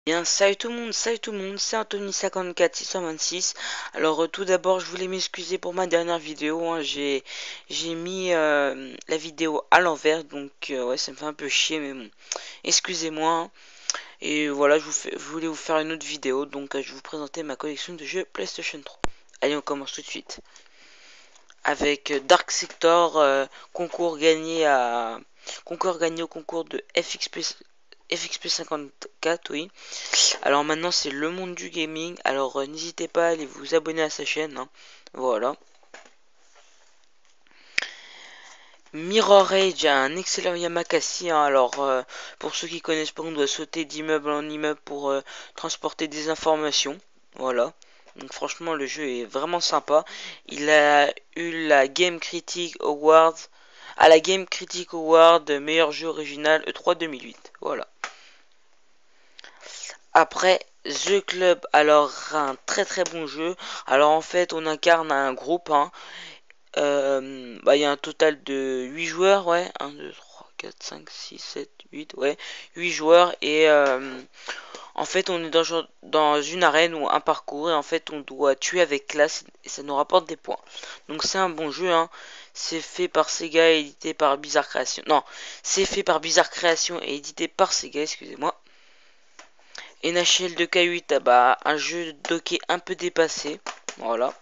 Bien, salut tout le monde, c'est Anthony54626. Alors tout d'abord, je voulais m'excuser pour ma dernière vidéo, hein. J'ai mis la vidéo à l'envers, donc ouais, ça me fait un peu chier, mais bon, excusez-moi, hein. Et voilà, je voulais vous faire une autre vidéo, donc je vais vous présenter ma collection de jeux PlayStation 3. Allez, on commence tout de suite avec Dark Sector, concours gagné au concours de FXP 54, oui. Alors maintenant c'est le monde du gaming. Alors n'hésitez pas à aller vous abonner à sa chaîne, hein. Voilà. Mirror Age a un excellent Yamakasi, hein. Alors pour ceux qui connaissent pas, on doit sauter d'immeuble en immeuble pour transporter des informations. Voilà. Donc franchement le jeu est vraiment sympa. Il a eu la Game Critic Award à la Game Critic Award meilleur jeu original E3 2008. Voilà. Après, The Club, alors un très très bon jeu. Alors en fait, on incarne un groupe, hein. Bah, il y a un total de 8 joueurs, ouais. 1, 2, 3, 4, 5, 6, 7, 8, ouais. 8 joueurs et en fait, on est dans une arène ou un parcours et en fait, on doit tuer avec classe et ça nous rapporte des points. Donc c'est un bon jeu, hein. C'est fait par Sega et édité par Bizarre Creation. Non, c'est fait par Bizarre Creation et édité par Sega, excusez-moi. NHL 2K8, bah, un jeu de hockey un peu dépassé. Voilà.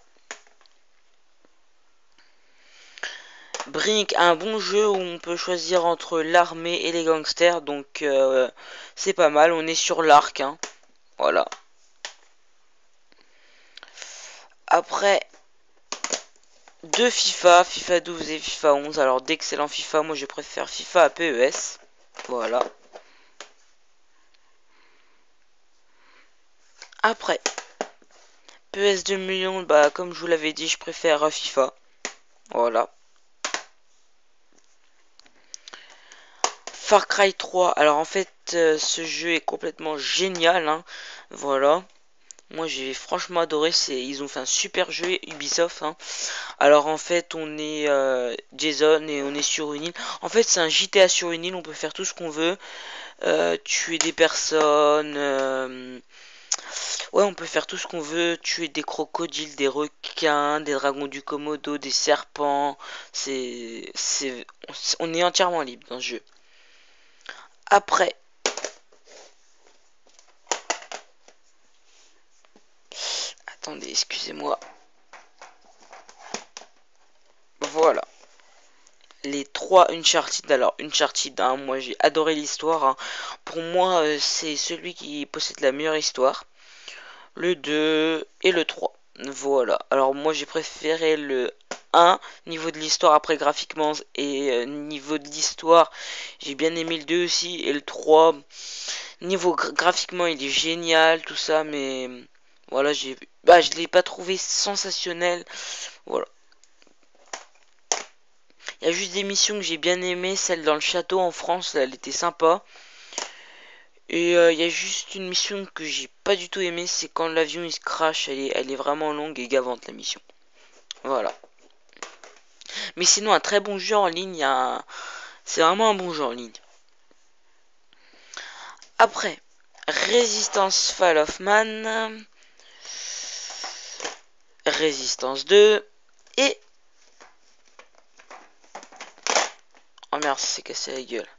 Brink, un bon jeu où on peut choisir entre l'armée et les gangsters. Donc, c'est pas mal. On est sur l'arc, hein. Voilà. Après, deux FIFA 12 et FIFA 11. Alors, d'excellents FIFA. Moi, je préfère FIFA à PES. Voilà. Après, PES 2 millions, bah, comme je vous l'avais dit, je préfère FIFA. Voilà. Far Cry 3, alors en fait ce jeu est complètement génial, hein. Voilà, moi j'ai franchement adoré, ils ont fait un super jeu Ubisoft, hein. Alors en fait on est Jason et on est sur une île. En fait c'est un GTA sur une île, on peut faire tout ce qu'on veut, tuer des personnes, ouais on peut faire tout ce qu'on veut, tuer des crocodiles, des requins, des dragons du Komodo, des serpents, on est entièrement libre dans ce jeu. Après, attendez, excusez-moi. Voilà. Les trois Uncharted. Alors, Uncharted 1, moi j'ai adoré l'histoire, hein. Pour moi, c'est celui qui possède la meilleure histoire. Le 2 et le 3. Voilà. Alors, moi j'ai préféré le 1, niveau de l'histoire, après graphiquement et niveau de l'histoire, j'ai bien aimé le 2 aussi. Et le 3, niveau graphiquement, il est génial, tout ça, mais voilà, je l'ai pas trouvé sensationnel. Voilà. Il y a juste des missions que j'ai bien aimées, celle dans le château en France, là, elle était sympa. Et il y a juste une mission que j'ai pas du tout aimée, c'est quand l'avion il se crash, elle est vraiment longue et gavante la mission. Voilà. Mais sinon un très bon jeu en ligne, c'est vraiment un bon jeu en ligne. Après, Resistance Fall of Man, Résistance 2 et... Oh merde, c'est cassé la gueule.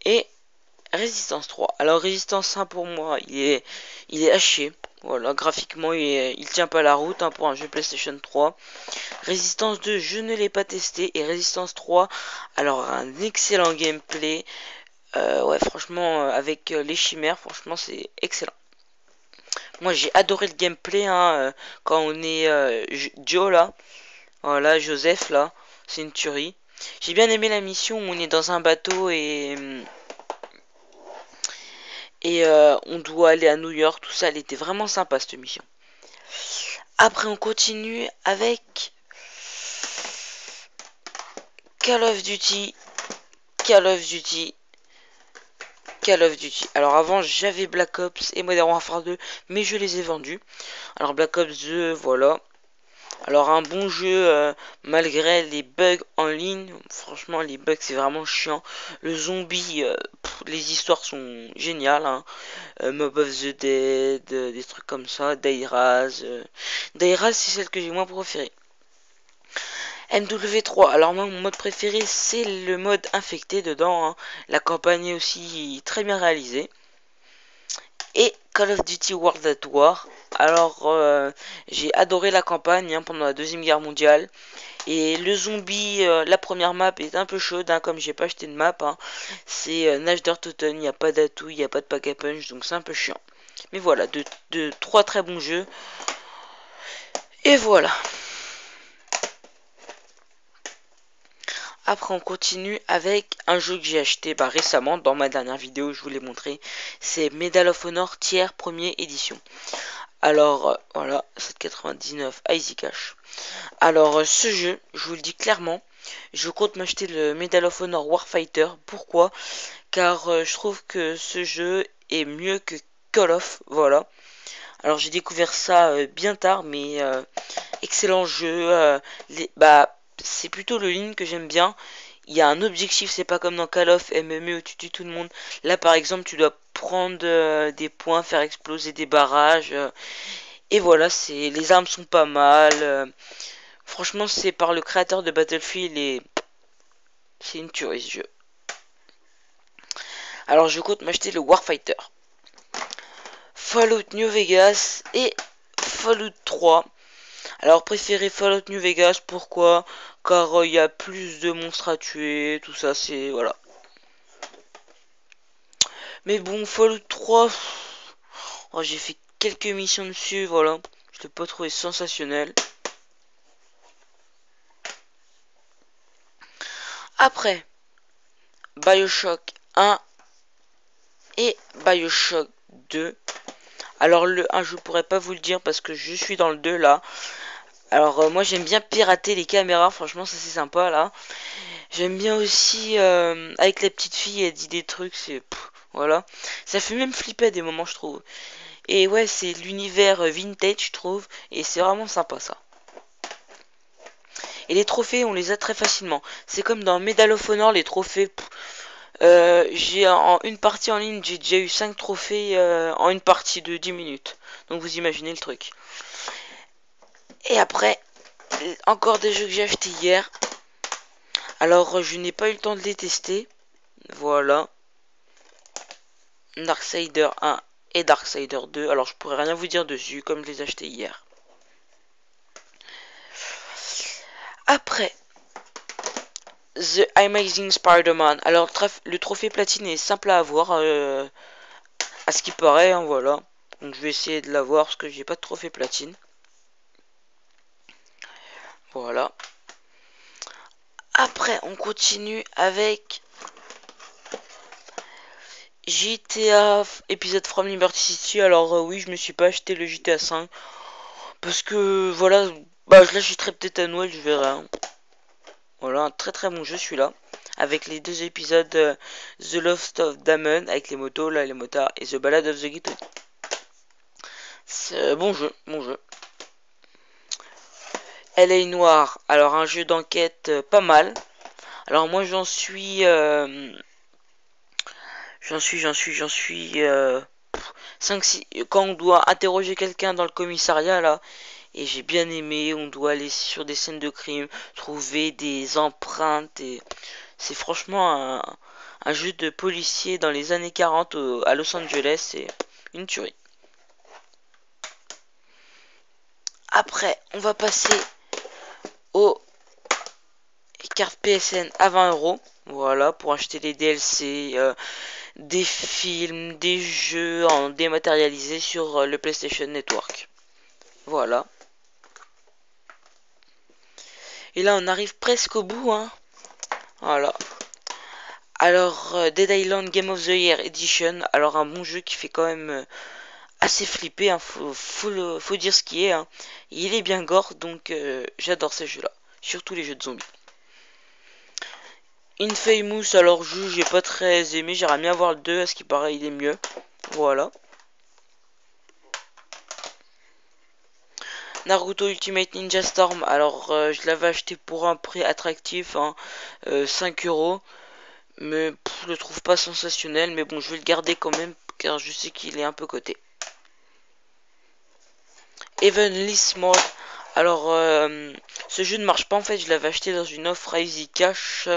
Et Résistance 3. Alors Résistance 1 pour moi, il est haché. Voilà, graphiquement, il tient pas la route, hein, pour un jeu PlayStation 3. Résistance 2, je ne l'ai pas testé. Et Résistance 3, alors un excellent gameplay. Ouais, franchement, avec les chimères, franchement, c'est excellent. Moi, j'ai adoré le gameplay, hein, quand on est Joe là. Voilà, Joseph là. C'est une tuerie. J'ai bien aimé la mission où on est dans un bateau et on doit aller à New York, tout ça, elle était vraiment sympa cette mission. Après on continue avec Call of Duty, Call of Duty, Call of Duty. Alors avant j'avais Black Ops et Modern Warfare 2, mais je les ai vendus. Alors Black Ops 2, voilà. Alors un bon jeu malgré les bugs en ligne. Franchement les bugs c'est vraiment chiant. Le zombie, les histoires sont géniales, hein. Mob of the Dead, des trucs comme ça. Dairaz. Dairaz c'est celle que j'ai moins préférée. MW3, alors moi mon mode préféré c'est le mode infecté dedans, hein. La campagne est aussi très bien réalisée. Et Call of Duty World at War. Alors j'ai adoré la campagne, hein, pendant la deuxième guerre mondiale. Et le zombie, la première map est un peu chaude, hein, comme j'ai pas acheté de map, hein. C'est Nage Toten, il n'y a pas d'atout, il n'y a pas de pack a punch, donc c'est un peu chiant. Mais voilà, trois très bons jeux. Et voilà. Après on continue avec un jeu que j'ai acheté récemment, dans ma dernière vidéo je vous l'ai montré. C'est Medal of Honor tiers première édition. Alors voilà, 7,99 à Easy Cash. Alors ce jeu, je vous le dis clairement, je compte m'acheter le Medal of Honor Warfighter. Pourquoi? Car je trouve que ce jeu est mieux que Call of, voilà. Alors j'ai découvert ça bien tard, mais excellent jeu. C'est plutôt le ligne que j'aime bien. Il y a un objectif, c'est pas comme dans Call of MME où tu tues tout le monde. Là par exemple, tu dois prendre des points, faire exploser des barrages. Et voilà, les armes sont pas mal. Franchement, c'est par le créateur de Battlefield et c'est une tuerie ce jeu. Alors je compte m'acheter le Warfighter. Fallout New Vegas et Fallout 3. Alors préféré Fallout New Vegas, pourquoi? Car il y a plus de monstres à tuer, tout ça, c'est voilà. Mais bon, Fallout 3, oh, j'ai fait quelques missions dessus, voilà. Je l'ai pas trouvé sensationnel. Après, BioShock 1 et BioShock 2. Alors le 1 je pourrais pas vous le dire parce que je suis dans le 2 là. Alors moi j'aime bien pirater les caméras, franchement ça c'est sympa là. J'aime bien aussi avec la petite fille elle dit des trucs, c'est voilà. Ça fait même flipper à des moments je trouve. Et ouais c'est l'univers vintage je trouve et c'est vraiment sympa ça. Et les trophées on les a très facilement. C'est comme dans Medal of Honor les trophées. J'ai en une partie en ligne, j'ai déjà eu 5 trophées en une partie de 10 minutes. Donc vous imaginez le truc. Et après, encore des jeux que j'ai achetés hier. Alors je n'ai pas eu le temps de les tester. Voilà. Darksider 1 et Darksider 2. Alors je pourrais rien vous dire dessus comme je les ai achetés hier. Après, The Amazing Spider-Man. Alors le trophée platine est simple à avoir. À ce qui paraît, hein, voilà. Donc je vais essayer de l'avoir parce que j'ai pas de trophée platine. Voilà. Après, on continue avec GTA épisode From Liberty City. Alors oui, je me suis pas acheté le GTA 5 parce que voilà, je l'achèterai peut-être à Noël, je verrai, hein. Voilà, un très très bon jeu celui-là, avec les deux épisodes The Lost of Damon avec les motos là, les motards, et The Ballad of the Ghetto. C'est bon jeu, bon jeu. LA Noire, alors un jeu d'enquête pas mal. Alors moi j'en suis 5, 6, quand on doit interroger quelqu'un dans le commissariat là, et j'ai bien aimé, on doit aller sur des scènes de crime, trouver des empreintes, et c'est franchement un jeu de policier dans les années 40 à Los Angeles, c'est une tuerie. Après, on va passer aux cartes PSN à 20 €. Voilà, pour acheter les DLC, des films, des jeux en dématérialisé sur le PlayStation Network. Voilà. Et là, on arrive presque au bout, hein. Voilà. Alors, Dead Island Game of the Year Edition. Alors, un bon jeu qui fait quand même assez flipper, hein. Faut dire ce qui est, hein. Il est bien gore, donc j'adore ces jeux-là. Surtout les jeux de zombies. Infamous, alors j'ai pas très aimé. J'aimerais bien voir le 2, à ce qui paraît, il est mieux. Voilà. Naruto Ultimate Ninja Storm. Alors je l'avais acheté pour un prix attractif, hein, 5 euros. Mais je le trouve pas sensationnel. Mais bon, je vais le garder quand même car je sais qu'il est un peu coté. Heavenly Mode. Alors, ce jeu ne marche pas en fait. Je l'avais acheté dans une offre à Easy Cash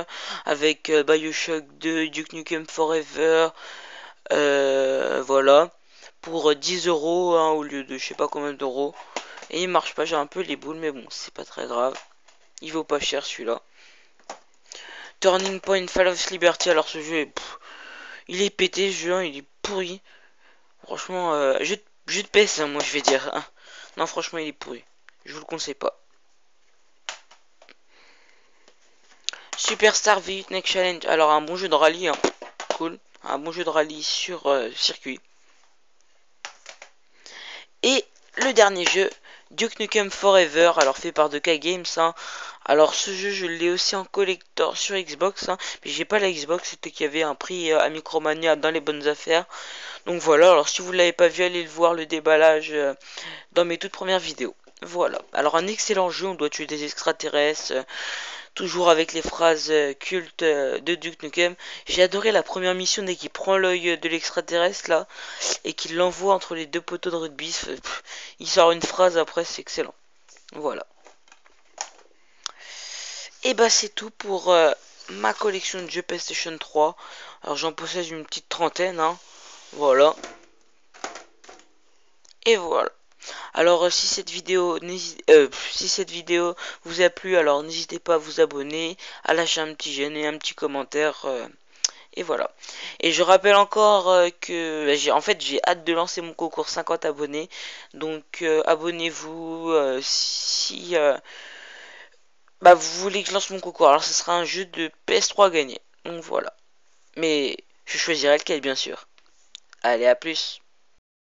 avec Bioshock 2, Duke Nukem Forever. Voilà. Pour 10 euros hein, au lieu de je sais pas combien d'euros. Et il marche pas. J'ai un peu les boules, mais bon, c'est pas très grave. Il vaut pas cher celui-là. Turning Point Fall of Liberty. Alors, ce jeu est, il est pété. Ce jeu, hein, il est pourri. Franchement, jeu de PS, hein, moi je vais dire. Hein. Non, franchement, il est pourri. Je vous le conseille pas. Superstar V8 Next Challenge. Alors, un bon jeu de rallye. Hein. Cool. Un bon jeu de rallye sur circuit. Et le dernier jeu, Duke Nukem Forever. Alors, fait par 2K Games. Hein. Alors, ce jeu, je l'ai aussi en collector sur Xbox. Hein. Mais j'ai pas la Xbox. C'était qu'il y avait un prix à Micromania dans les bonnes affaires. Donc voilà. Alors, si vous l'avez pas vu, allez le voir le déballage dans mes toutes premières vidéos. Voilà. Alors, un excellent jeu. On doit tuer des extraterrestres. Toujours avec les phrases cultes de Duke Nukem. J'ai adoré la première mission dès qu'il prend l'œil de l'extraterrestre là et qu'il l'envoie entre les deux poteaux de rugby. Il sort une phrase après, c'est excellent. Voilà. Et bah c'est tout pour ma collection de jeux PlayStation 3. Alors j'en possède une petite trentaine. Hein. Voilà. Et voilà. Alors si cette vidéo vous a plu, alors n'hésitez pas à vous abonner, à lâcher un petit j'aime et un petit commentaire. Et voilà. Et je rappelle encore que j'ai hâte de lancer mon concours 50 abonnés. Donc abonnez-vous si vous voulez que je lance mon concours. Alors ce sera un jeu de PS3 à gagner. Donc voilà. Mais je choisirai lequel bien sûr. Allez, à plus.